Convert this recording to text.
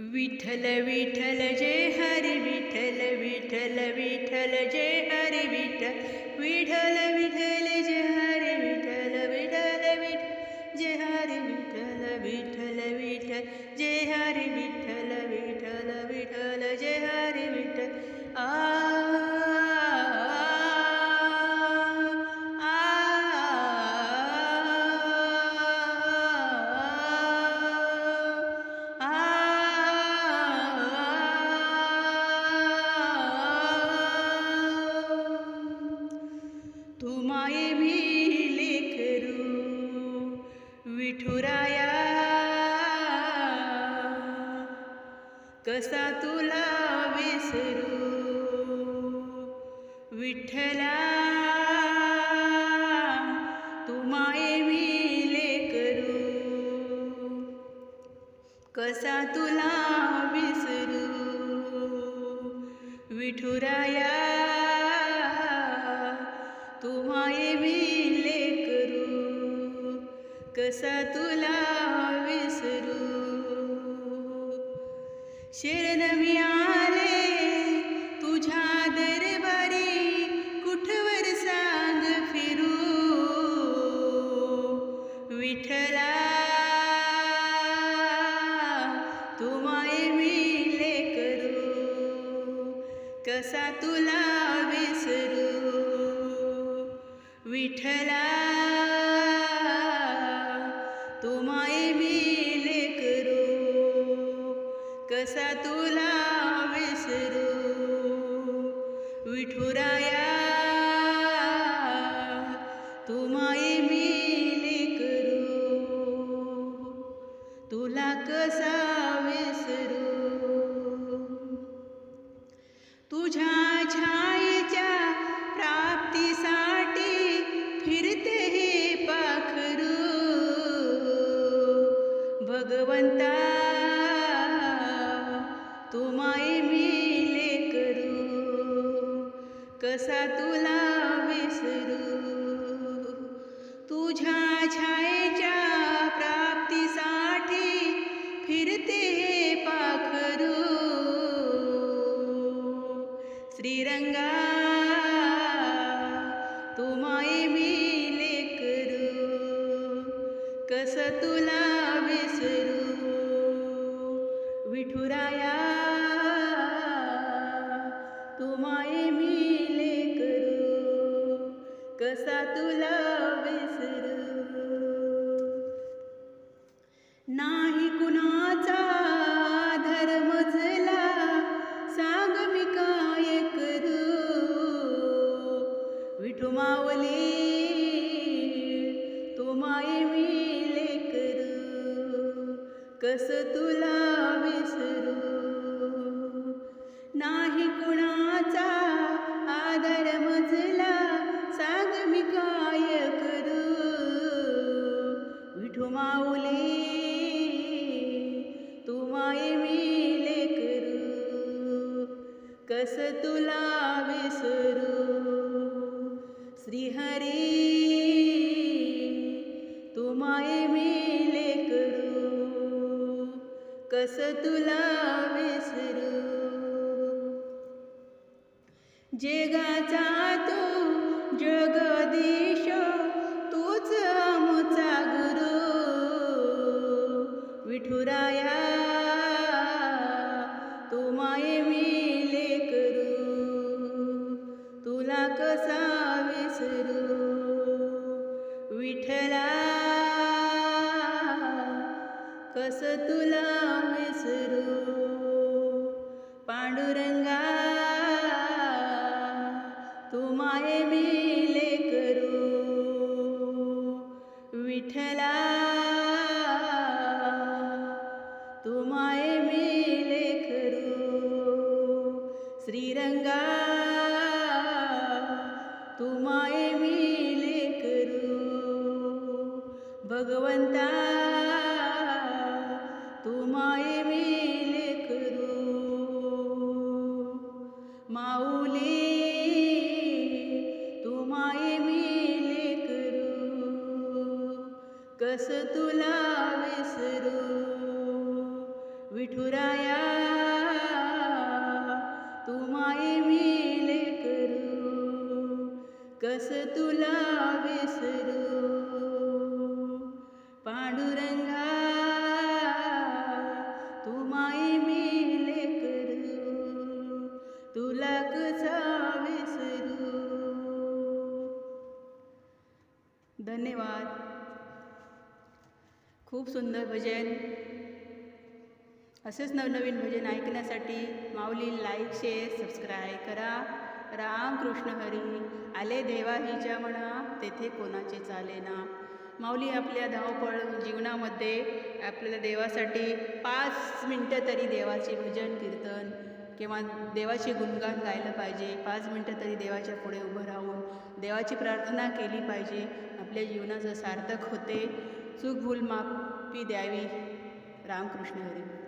विठ्ठल विठ्ठल जय हरी विठ्ठल विठ्ठल विठ्ठल जय हरी विठ्ठल विठ्ठल विठ्ठल जय हरी विठ्ठल विठ्ठल विठ्ठल जय हरी विठ्ठल विठ्ठल विठ्ठल जय हरी विठ्ठल विठ्ठल विठ्ठल जय हरी विठ्ठल तू माये मी लेकरू विठुराया कसा तुला विसरू विठ्ठला तू माये मी लेकरू कसा तुला विसरू विठुराया तू माये मी लेकरू कसा तुला विसरू शरण मी आले तुझ्या दरबारी कुठवर सांग फिरू विठ्ठला तू माये मी लेकरू कसा तुला विसरू विठ्ठला तू माये मी लेकरू कसा तुला विसरू विठुराया तू माये मी लेकरू तुला कसा विसरू तुझ्या छायेच्या प्राप्तीसाठी फिरते हे पाखरू भगवंता तू माये मी लेकरू कसा तुला विसरू तुझ्या छायेच्या प्राप्तीसाठी फिरते हे पाखरू श्रीरंगा तू माये मी लेकरू कस तुला विसरू विठुराया तू माये मी लेकरू कसा तुला विसरू नाही कुणाचा धर्मजला सांग मी काय करू विठू मावली तू माये मी लेकरू कस तुला विसरू नाही कुणाचा आदर मजला सांग मी काय करू विठू माऊली तू माये मी लेकरू कस तुला विसरू श्रीहरी तू माये मी लेकरू कस तुला विसरू जगाचा तू जगदीश तूच आमचा गुरु विठुराया तू माये मी लेकरू तुला कसा विसरू विठ्ठला कस तुला विसरू पांडुरंगा तू माये मी लेकरू विठ्ठला तू माये मी लेकरू श्रीरंगा तू माये मी लेकरू भगवंता तू माये मी लेकरू माऊली तू माये मी लेकरू कस तुला विसरू विठुराया तू माये मी लेकरू कस तुला विसरू पांडुरंगा तू माये मी लेकरू तुला कसा विसरू. धन्यवाद. खूप सुंदर भजन. असेच नवनवीन भजन ऐकण्यासाठी माऊली लाईक शेअर सबस्क्राईब करा. रामकृष्ण हरी. आले देवाहीच्या म्हणा तेथे कोणाचे चालेना. माऊली आपल्या धावपळ जीवनामध्ये आपल्याला देवासाठी 5 मिनटं तरी देवाचे भजन कीर्तन किंवा देवाचे गुणगान गायलं पाहिजे. 5 मिनटं तरी देवाच्या पुढे उभं राहून देवाची प्रार्थना केली पाहिजे. आपल्या जीवनाचं सार्थक होते. चूक भूल माफी द्यावी. रामकृष्ण हरी.